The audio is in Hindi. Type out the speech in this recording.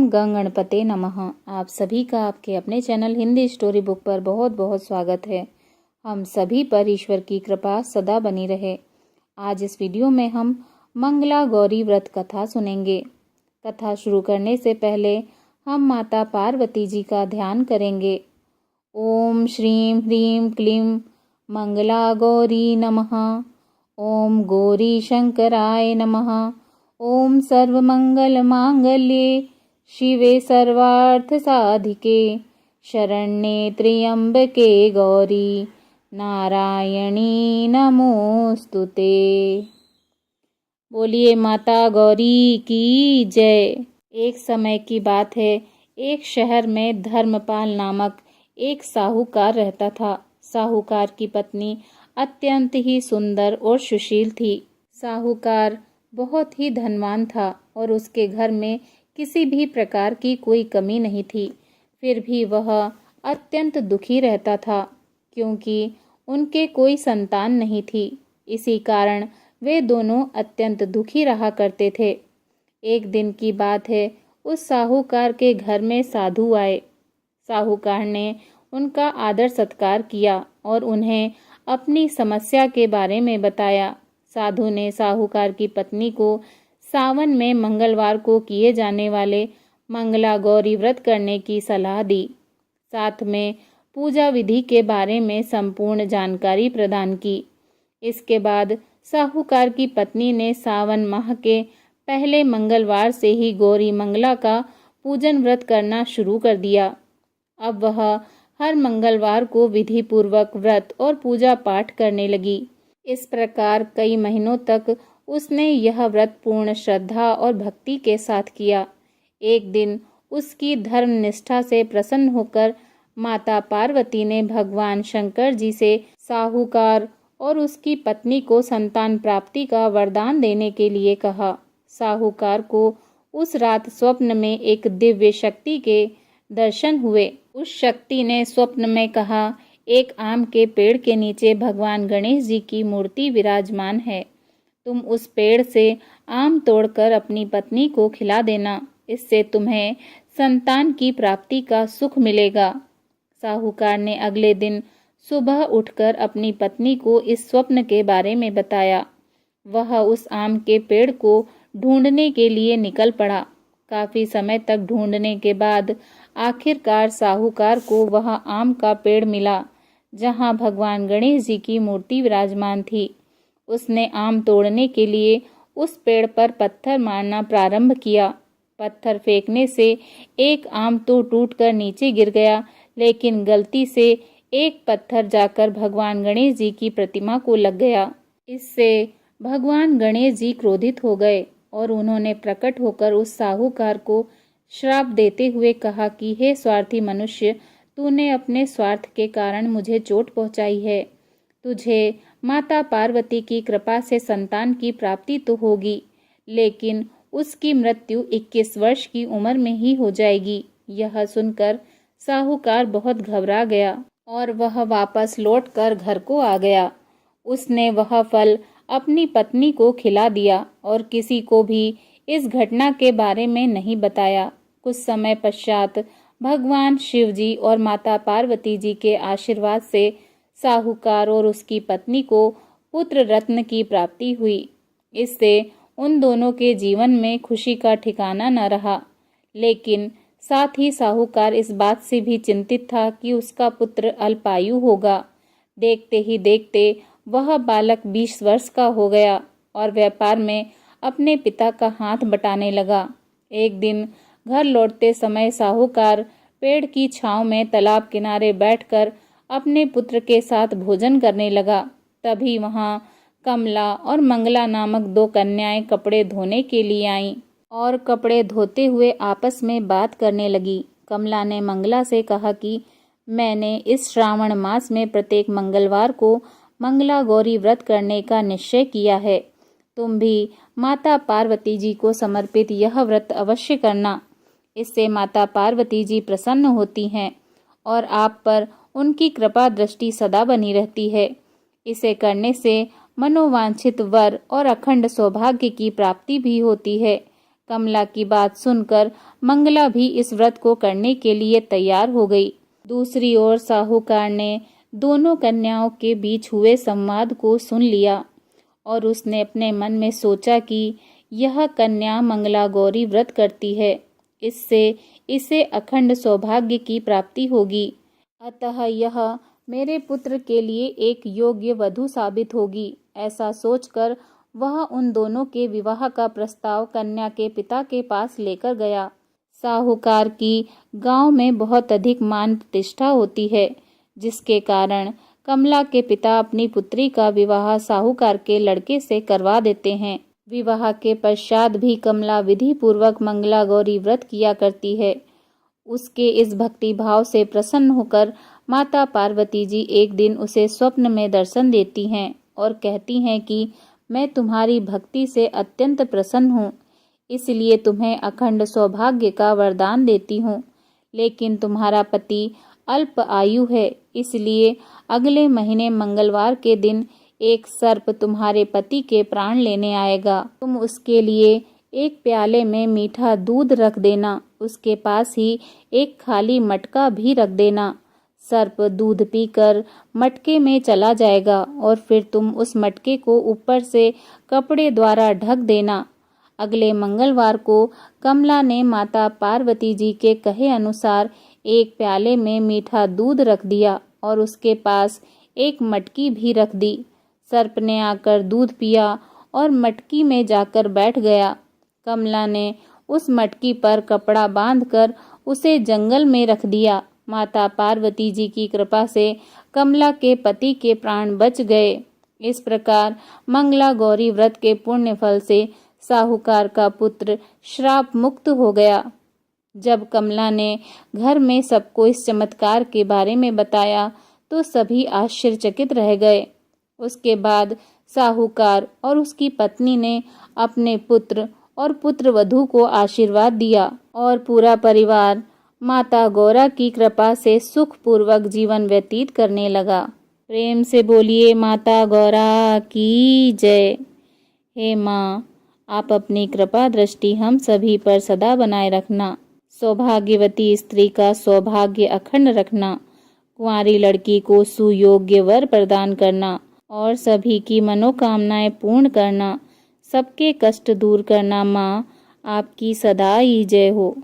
ओम गंगणपते नमः। आप सभी का आपके अपने चैनल हिंदी स्टोरी बुक पर बहुत बहुत स्वागत है। हम सभी पर ईश्वर की कृपा सदा बनी रहे। आज इस वीडियो में हम मंगला गौरी व्रत कथा सुनेंगे। कथा शुरू करने से पहले हम माता पार्वती जी का ध्यान करेंगे। ओम श्रीं ह्रीं क्लीं मंगला गौरी नमः। ओम गौरी शंकराय नमः। ओम सर्वमंगल मांगल्ये शिवे सर्वार्थ साधिके शरण्ये त्र्यंबके गौरी नारायणी नमोस्तुते। बोलिए माता गौरी की जय। एक समय की बात है, एक शहर में धर्मपाल नामक एक साहूकार रहता था। साहूकार की पत्नी अत्यंत ही सुंदर और सुशील थी। साहूकार बहुत ही धनवान था और उसके घर में किसी भी प्रकार की कोई कमी नहीं थी। फिर भी वह अत्यंत दुखी रहता था क्योंकि उनके कोई संतान नहीं थी। इसी कारण वे दोनों अत्यंत दुखी रहा करते थे। एक दिन की बात है, उस साहूकार के घर में साधु आए। साहूकार ने उनका आदर सत्कार किया और उन्हें अपनी समस्या के बारे में बताया। साधु ने साहूकार की पत्नी को सावन में मंगलवार को किए जाने वाले मंगला गौरी व्रत करने की सलाह दी। साथ में पूजा विधि के बारे में संपूर्ण जानकारी प्रदान की। इसके बाद साहूकार की पत्नी ने सावन माह के पहले मंगलवार से ही गौरी मंगला का पूजन व्रत करना शुरू कर दिया। अब वह हर मंगलवार को विधि पूर्वक व्रत और पूजा पाठ करने लगी। इस प्रकार कई महीनों तक उसने यह व्रत पूर्ण श्रद्धा और भक्ति के साथ किया। एक दिन उसकी धर्म निष्ठा से प्रसन्न होकर माता पार्वती ने भगवान शंकर जी से साहूकार और उसकी पत्नी को संतान प्राप्ति का वरदान देने के लिए कहा। साहूकार को उस रात स्वप्न में एक दिव्य शक्ति के दर्शन हुए। उस शक्ति ने स्वप्न में कहा, एक आम के पेड़ के नीचे भगवान गणेश जी की मूर्ति विराजमान है। तुम उस पेड़ से आम तोड़कर अपनी पत्नी को खिला देना, इससे तुम्हें संतान की प्राप्ति का सुख मिलेगा। साहूकार ने अगले दिन सुबह उठकर अपनी पत्नी को इस स्वप्न के बारे में बताया। वह उस आम के पेड़ को ढूंढने के लिए निकल पड़ा। काफी समय तक ढूंढने के बाद आखिरकार साहूकार को वह आम का पेड़ मिला जहां भगवान गणेश जी की मूर्ति विराजमान थी। उसने आम तोड़ने के लिए उस पेड़ पर पत्थर मारना प्रारंभ किया। पत्थर फेंकने से एक आम तो टूटकर नीचे गिर गया, लेकिन गलती से एक पत्थर जाकर भगवान गणेश जी की प्रतिमा को लग गया। इससे भगवान गणेश जी क्रोधित हो गए और उन्होंने प्रकट होकर उस साहूकार को श्राप देते हुए कहा कि हे स्वार्थी मनुष्य, तूने अपने स्वार्थ के कारण मुझे चोट पहुंचाई है। तुझे माता पार्वती की कृपा से संतान की प्राप्ति तो होगी, लेकिन उसकी मृत्यु 21 वर्ष की उम्र में ही हो जाएगी। यह सुनकर साहूकार बहुत घबरा गया और वह वापस लौटकर घर को आ गया। उसने वह फल अपनी पत्नी को खिला दिया और किसी को भी इस घटना के बारे में नहीं बताया। कुछ समय पश्चात भगवान शिव जी और माता पार्वती जी के आशीर्वाद से साहूकार और उसकी पत्नी को पुत्र रत्न की प्राप्ति हुई। इससे उन दोनों के जीवन में खुशी का ठिकाना न रहा, लेकिन साथ ही साहूकार इस बात से भी चिंतित था कि उसका पुत्र अल्पायु होगा। देखते ही देखते वह बालक 20 वर्ष का हो गया और व्यापार में अपने पिता का हाथ बटाने लगा। एक दिन घर लौटते समय साहूकार पेड़ की छांव में तालाब किनारे बैठकर अपने पुत्र के साथ भोजन करने लगा। तभी वहां कमला और मंगला नामक 2 कन्याएं कपड़े धोने के लिए आईं और कपड़े धोते हुए आपस में बात करने लगी। कमला ने मंगला से कहा कि मैंने इस श्रावण मास में प्रत्येक मंगलवार को मंगला गौरी व्रत करने का निश्चय किया है। तुम भी माता पार्वती जी को समर्पित यह व्रत अवश्य करना। इससे माता पार्वती जी प्रसन्न होती हैं और आप पर उनकी कृपा दृष्टि सदा बनी रहती है। इसे करने से मनोवांछित वर और अखंड सौभाग्य की प्राप्ति भी होती है। कमला की बात सुनकर मंगला भी इस व्रत को करने के लिए तैयार हो गई। दूसरी ओर साहूकार ने दोनों कन्याओं के बीच हुए संवाद को सुन लिया और उसने अपने मन में सोचा कि यह कन्या मंगला गौरी व्रत करती है, इससे इसे अखंड सौभाग्य की प्राप्ति होगी, अतः यह मेरे पुत्र के लिए एक योग्य वधू साबित होगी। ऐसा सोचकर वह उन दोनों के विवाह का प्रस्ताव कन्या के पिता के पास लेकर गया। साहूकार की गांव में बहुत अधिक मान प्रतिष्ठा होती है, जिसके कारण कमला के पिता अपनी पुत्री का विवाह साहूकार के लड़के से करवा देते हैं। विवाह के पश्चात भी कमला विधि पूर्वक मंगला गौरी व्रत किया करती है। उसके इस भक्ति भाव से प्रसन्न होकर माता पार्वती जी एक दिन उसे स्वप्न में दर्शन देती हैं और कहती हैं कि मैं तुम्हारी भक्ति से अत्यंत प्रसन्न हूँ, इसलिए तुम्हें अखंड सौभाग्य का वरदान देती हूँ। लेकिन तुम्हारा पति अल्प आयु है, इसलिए अगले महीने मंगलवार के दिन एक सर्प तुम्हारे पति के प्राण लेने आएगा। तुम उसके लिए एक प्याले में मीठा दूध रख देना, उसके पास ही एक खाली मटका भी रख देना। सर्प दूध पीकर मटके में चला जाएगा और फिर तुम उस मटके को ऊपर से कपड़े द्वारा ढक देना। अगले मंगलवार को कमला ने माता पार्वती जी के कहे अनुसार एक प्याले में मीठा दूध रख दिया और उसके पास एक मटकी भी रख दी। सर्प ने आकर दूध पिया और मटकी में जाकर बैठ गया। कमला ने उस मटकी पर कपड़ा बांधकर उसे जंगल में रख दिया। माता पार्वती जी की कृपा से कमला के पति के प्राण बच गए। इस प्रकार मंगला गौरी व्रत के पुण्य फल से साहूकार का पुत्र श्राप मुक्त हो गया। जब कमला ने घर में सबको इस चमत्कार के बारे में बताया तो सभी आश्चर्यचकित रह गए। उसके बाद साहूकार और उसकी पत्नी ने अपने पुत्र और पुत्रवधू को आशीर्वाद दिया और पूरा परिवार माता गौरा की कृपा से सुखपूर्वक जीवन व्यतीत करने लगा। प्रेम से बोलिए माता गौरा की जय। हे माँ, आप अपनी कृपा दृष्टि हम सभी पर सदा बनाए रखना। सौभाग्यवती स्त्री का सौभाग्य अखंड रखना, कुंवारी लड़की को सुयोग्य वर प्रदान करना और सभी की मनोकामनाएं पूर्ण करना, सबके कष्ट दूर करना। माँ, आपकी सदा ही जय हो।